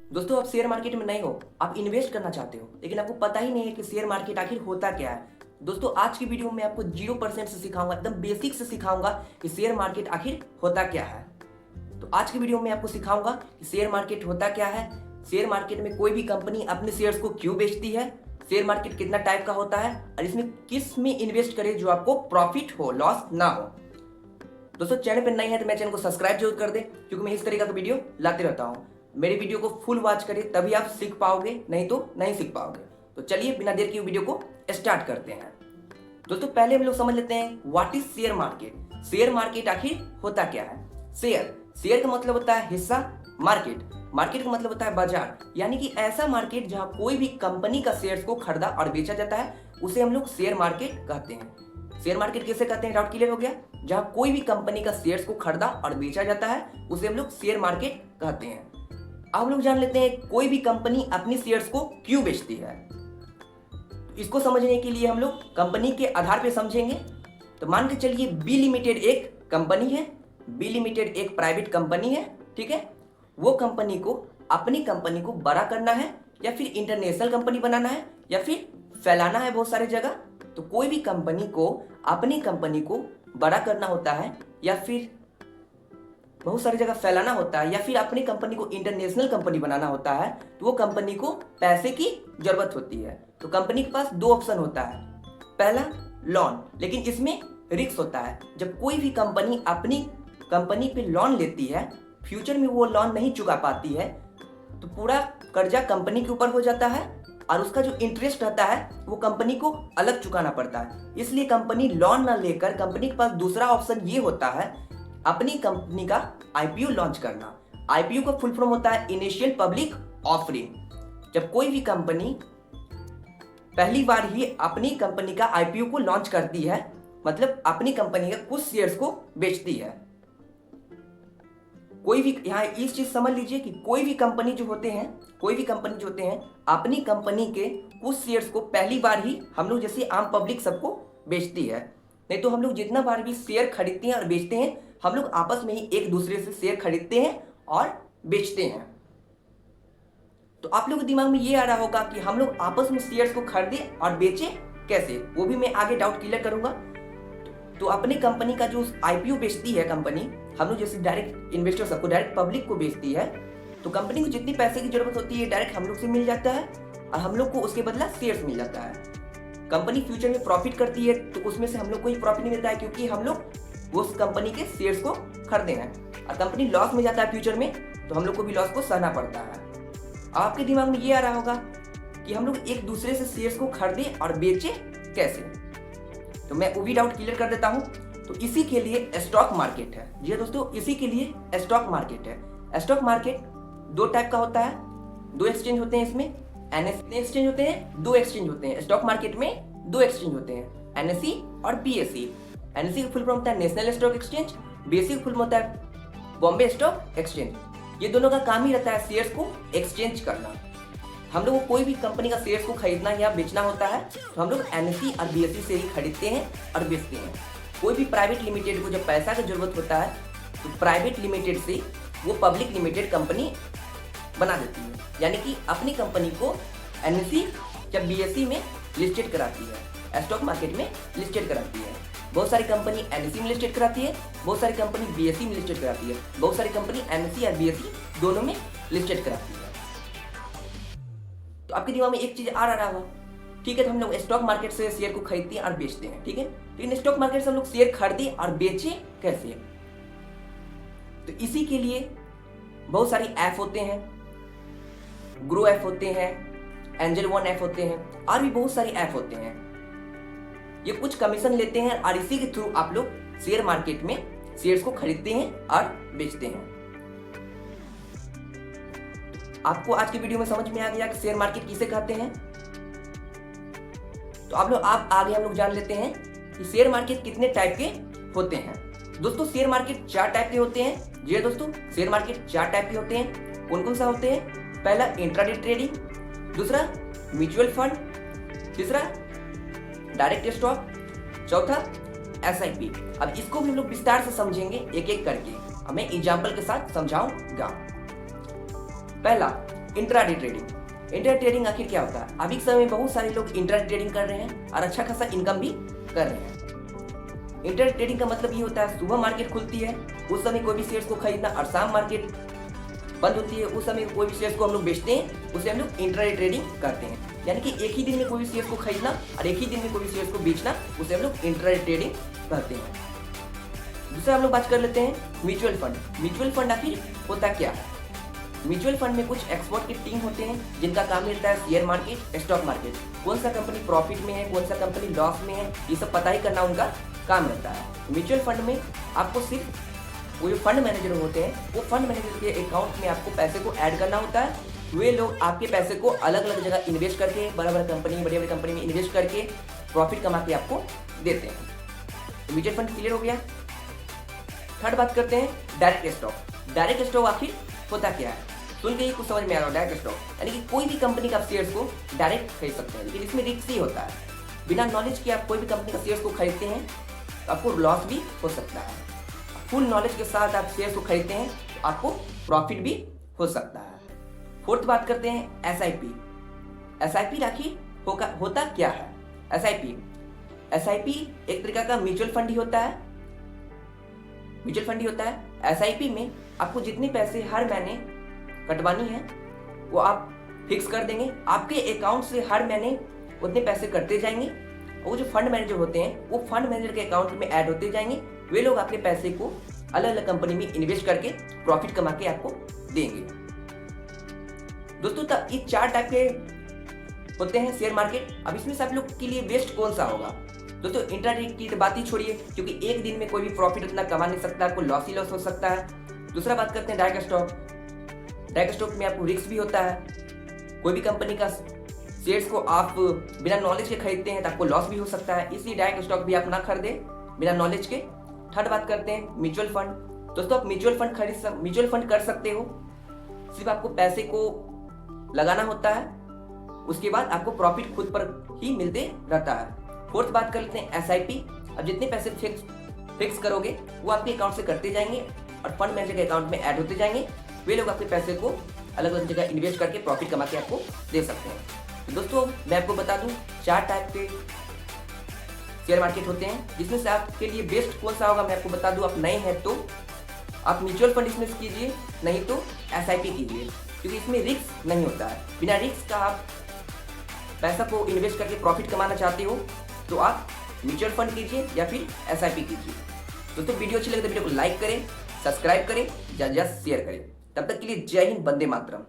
दोस्तों, आप share market में नए हो, आप इन्वेस्ट करना चाहते हो, लेकिन आपको पता ही नहीं है कि शेयर मार्केट आखिर होता क्या है। दोस्तों, आज की वीडियो में आपको 0% से सिखाऊंगा, एकदम बेसिक से सिखाऊंगा कि शेयर मार्केट आखिर होता क्या है। तो आज की वीडियो में आपको सिखाऊंगा कि शेयर मार्केट होता क्या है, शेयर मार्केट में कोई भी कंपनी अपने शेयर्स को क्यों बेचती है, शेयर मार्केट कितना टाइप का होता है और इसमें किस में इन्वेस्ट करें जो आपको प्रॉफिट हो, लॉस ना हो। दोस्तों, चैनल पर नए हैं तो मेरे चैनल को सब्सक्राइब जरूर कर दें, क्योंकि मैं इस तरीके का वीडियो लाते रहता हूँ। मेरी वीडियो को फुल वॉच करें, तभी आप सीख पाओगे, नहीं तो नहीं सीख पाओगे। तो चलिए बिना देर की वीडियो को स्टार्ट करते हैं। दोस्तों, पहले हम लोग समझ लेते हैं what is share market. Share market आखिर होता क्या है। शेयर का मतलब होता है हिस्सा, मार्केट का मतलब होता है बाजार, यानी कि ऐसा मार्केट जहां कोई भी कंपनी का शेयर्स को खरीदा और बेचा जाता है, उसे हम लोग शेयर मार्केट कहते हैं। शेयर मार्केट किसे कहते हैं, डाउट क्लियर हो गया। जहां कोई भी कंपनी का शेयर्स को खरीदा और बेचा जाता है, उसे हम लोग शेयर मार्केट कहते हैं। अब हम लोग जान लेते हैं कोई भी कंपनी अपनी शेयर्स को क्यों बेचती है। इसको समझने के लिए हम लोग कंपनी के आधार पे समझेंगे। तो मान के चलिए बी लिमिटेड एक कंपनी है, बी लिमिटेड एक प्राइवेट कंपनी है, ठीक है। वो कंपनी को अपनी कंपनी को बड़ा करना है, या फिर इंटरनेशनल कंपनी बनाना है, या फिर फैलाना है बहुत सारे जगह। तो कोई भी कंपनी को अपनी कंपनी को बड़ा करना होता है, या फिर बहुत सारी जगह फैलाना होता है, या फिर अपनी कंपनी को इंटरनेशनल कंपनी बनाना होता है, तो वो कंपनी को पैसे की जरूरत होती है। तो कंपनी के पास दो ऑप्शन होता है। पहला, लोन, लेकिन इसमें रिस्क होता है। जब कोई भी कंपनी अपनी कंपनी पे लोन लेती है, फ्यूचर में वो लोन नहीं चुका पाती है, तो पूरा कर्जा कंपनी के ऊपर हो जाता है और उसका जो इंटरेस्ट रहता है वो कंपनी को अलग चुकाना पड़ता है। इसलिए कंपनी लोन ना लेकर कंपनी के पास दूसरा ऑप्शन ये होता है, अपनी कंपनी का आईपीओ लॉन्च करना। आईपीओ का फुल फॉर्म होता है इनिशियल पब्लिक ऑफरिंग। जब कोई भी कंपनी पहली बार ही अपनी कंपनी का आईपीओ को लॉन्च करती है, मतलब अपनी कंपनी के कुछ शेयर्स को बेचती है। कोई भी यहाँ इस चीज समझ लीजिए कि कोई भी कंपनी जो होते हैं अपनी कंपनी के कुछ शेयर्स को पहली बार ही हम लोग जैसे आम पब्लिक सबको बेचती है। नहीं तो हम लोग जितना बार भी शेयर खरीदते हैं और बेचते हैं, हम लोग आपस में ही एक दूसरे से शेयर खरीदते हैं और बेचते हैं। तो आप लोग के दिमाग में ये आ रहा होगा कि हम लोग आपस में शेयर्स को खरीदे और बेचे कैसे, वो भी मैं आगे डाउट क्लियर करूंगा। तो अपनी कंपनी का जो आईपीओ बेचती है कंपनी, हम लोग जैसे डायरेक्ट इन्वेस्टर सबको, डायरेक्ट पब्लिक को बेचती है, तो कंपनी को जितनी पैसे की जरूरत होती है डायरेक्ट हम लोग से मिल जाता है और हम लोग को उसके बदला शेयर्स मिल जाता है। कंपनी फ्यूचर में प्रॉफिट करती है तो उसमें से हम लोग को ही प्रॉफिट नहीं मिलता है, क्योंकि हम लोग उस कंपनी के शेयर्स को खरीदे हैं। और कंपनी लॉस में जाता है फ्यूचर में, तो हम लोग को भी लॉस को सहना पड़ता है। आपके दिमाग में ये आ रहा होगा कि हम लोग एक दूसरे से शेयर्स को खरीदे और बेचे कैसे, तो मैं वो भी डाउट क्लियर कर देता हूं। तो इसी के लिए स्टॉक मार्केट है। जी दोस्तों, इसी के लिए स्टॉक मार्केट है। स्टॉक मार्केट दो टाइप का होता है, दो एक्सचेंज होते हैं इसमें। एनएसई एक्सचेंज होते हैं, दो एक्सचेंज होते हैं। स्टॉक मार्केट में दो एक्सचेंज होते हैं, एनएसई और बीएसई। एनएसई का फुल फॉर्म होता है नेशनल स्टॉक एक्सचेंज, बीएसई का फुल फॉर्म होता है बॉम्बे स्टॉक एक्सचेंज। ये दोनों का काम ही रहता है शेयर्स को एक्सचेंज करना। हम लोग को कोई भी कंपनी का शेयर्स को खरीदना या बेचना होता है, तो हम लोग एनएसई और बीएसई से ही खरीदते हैं और बेचते हैं। कोई भी प्राइवेट लिमिटेड को जब पैसा की जरूरत होता है, तो प्राइवेट लिमिटेड से वो पब्लिक लिमिटेड कंपनी बना देती है, यानी कि अपनी कंपनी को एनएसई या बीएसई में लिस्टेड कराती है, स्टॉक मार्केट में लिस्टेड कराती है। बहुत सारी कंपनी एनएसई में लिस्टेड कराती है, बहुत सारी कंपनी बीएसई में लिस्टेड कराती है, बहुत सारी कंपनी एनएसई और बीएसई दोनों में लिस्टेड कराती है। तो आपके दिमाग में एक चीज आ रहा होगा, ठीक है, तो हम लोग स्टॉक मार्केट से शेयर को खरीदते हैं और बेचते हैं, ठीक है। लेकिन स्टॉक मार्केट से हम लोग शेयर खरीदे और बेचे कैसे, तो इसी के लिए बहुत सारी ऐप होते हैं, ग्रो ऐप होते हैं, एंजल वन ऐप होते हैं, और भी बहुत सारी ऐप होते हैं। ये कुछ कमीशन लेते हैं और इसी के थ्रू आप लोग शेयर मार्केट में शेयर्स को खरीदते हैं और बेचते हैं। आपको आज की वीडियो में समझ में आ गया कि शेयर मार्केट किसे कहते हैं। तो आप आगे हम लोग जान लेते हैं कि शेयर मार्केट कितने टाइप के होते हैं। दोस्तों, शेयर मार्केट 4 टाइप के होते हैं। जी दोस्तों, शेयर मार्केट 4 टाइप के होते हैं। कौन कौन सा होते हैं? पहला इंट्राडे ट्रेडिंग, दूसरा म्यूचुअल फंड, तीसरा डायरेक्ट स्टॉक, चौथा एसआईपी। अब इसको भी हम लोग विस्तार से समझेंगे एक एक करके, मैं एग्जाम्पल के साथ समझाऊंगा। पहला इंट्राडे ट्रेडिंग। इंट्राडे ट्रेडिंग आखिर क्या होता है? अभी के समय में बहुत सारे लोग इंट्राडे ट्रेडिंग कर रहे हैं और अच्छा खासा इनकम भी कर रहे हैं। इंट्राडे ट्रेडिंग का मतलब ये होता है सुबह मार्केट खुलती है, उस समय कोई भी शेयर्स को खरीदना, और शाम मार्केट बंद होती है, उस समय कोई भी शेयर्स को हम लोग बेचते हैं, उसे हम लोग इंट्राडे ट्रेडिंग करते हैं। यानी कि एक ही दिन में कोई भी शेयर्स को खरीदना और एक ही दिन में कोई भी शेयर्स को बेचना, उसे हम लोग इंट्राडे ट्रेडिंग करते हैं। दूसरा हम लोग बात कर लेते हैं म्यूचुअल फंड। म्यूचुअल फंड आखिर होता क्या है? म्यूचुअल फंड में कुछ एक्सपर्ट की टीम होते हैं जिनका काम रहता है शेयर मार्केट, स्टॉक मार्केट, कौन सा कंपनी प्रॉफिट में है, कौन सा कंपनी लॉस में है, ये सब पता ही करना उनका काम रहता है। म्यूचुअल फंड में आपको सिर्फ वो जो फंड मैनेजर होते हैं, वो फंड मैनेजर के अकाउंट में आपको पैसे को ऐड करना होता है। वे लोग आपके पैसे को अलग अलग जगह इन्वेस्ट करके, बड़ी बड़ी कंपनी में इन्वेस्ट करके प्रॉफिट कमा के आपको देते हैं। म्यूचुअल फंड क्लियर हो गया। थर्ड बात करते हैं डायरेक्ट स्टॉक। डायरेक्ट स्टॉक आखिर होता क्या है? सुन के ही कुछ समझ में आ रहा है। डायरेक्ट स्टॉक यानी कि कोई भी कंपनी का शेयर्स को डायरेक्ट खरीद सकते हैं, लेकिन इसमें रिस्क ही होता है। बिना नॉलेज के आप कोई भी कंपनी का शेयर्स को खरीदते हैं तो आपको लॉस भी हो सकता है। फुल नॉलेज के साथ आप शेयर्स को खरीदते हैं तो आपको प्रॉफिट भी हो सकता है। फोर्थ बात करते हैं एसआईपी। एसआईपी आखिर होता क्या है? एसआईपी एक तरीका का म्यूचुअल फंड ही होता है। म्यूचुअल फंड ही होता है। एसआईपी में आपको जितने पैसे हर महीने कटवानी है वो आप फिक्स कर देंगे, आपके अकाउंट से हर महीने उतने पैसे कटते जाएंगे। और वो जो फंड मैनेजर होते हैं वो फंड मैनेजर के अकाउंट में ऐड होते जाएंगे। वे लोग आपके पैसे को अलग अलग कंपनी में इन्वेस्ट करके प्रॉफिट कमा के आपको देंगे। दोस्तों तब ये 4 टाइप के होते हैं शेयर मार्केट। अब इसमें से आप लोग के लिए बेस्ट कौन सा होगा? दोस्तों इंट्राडे की तो बात ही छोड़िए, क्योंकि एक दिन में कोई भी प्रॉफिट उतना कमा नहीं सकता, आपको लॉस ही लॉस हो सकता है। दूसरा बात करते हैं डायरेक्ट स्टॉक। डायरेक्ट स्टॉक में आपको रिस्क भी होता है। कोई भी कंपनी का शेयर्स को आप बिना नॉलेज के खरीदते हैं तो आपको लॉस भी हो सकता है, इसलिए डायरेक्ट स्टॉक भी आप ना खरीदें बिना नॉलेज के। थर्ड बात करते हैं म्यूचुअल फंड। दोस्तों आप म्यूचुअल फंड कर सकते हो, सिर्फ आपको पैसे को लगाना होता है, उसके बाद आपको प्रॉफिट खुद पर ही मिलते रहता है। फोर्थ बात कर लेते हैं एसआईपी। अब जितने पैसे फिक्स करोगे वो आपके अकाउंट से करते जाएंगे और फंड मैनेजर के अकाउंट में ऐड होते जाएंगे। वे लोग आपके पैसे को अलग अलग जगह इन्वेस्ट करके प्रॉफिट कमा के आपको दे सकते हैं। तो दोस्तों मैं आपको बता दूं 4 टाइप के शेयर मार्केट होते हैं, जिसमें से आपके लिए बेस्ट कौन सा होगा मैं आपको बता दूं। आप नए हैं तो आप म्यूचुअल फंड इसमें कीजिए, नहीं तो एसआईपी कीजिए, क्योंकि इसमें रिस्क नहीं होता है। बिना रिस्क का आप पैसा को इन्वेस्ट करके प्रॉफिट कमाना चाहते हो तो आप म्यूचुअल फंड कीजिए या फिर एसआईपी कीजिए। दोस्तों वीडियो अच्छी लगे तो वीडियो को लाइक करें, सब्सक्राइब करें, ज़्यादा शेयर करें। तब तक के लिए जय हिंद, वंदे मातरम।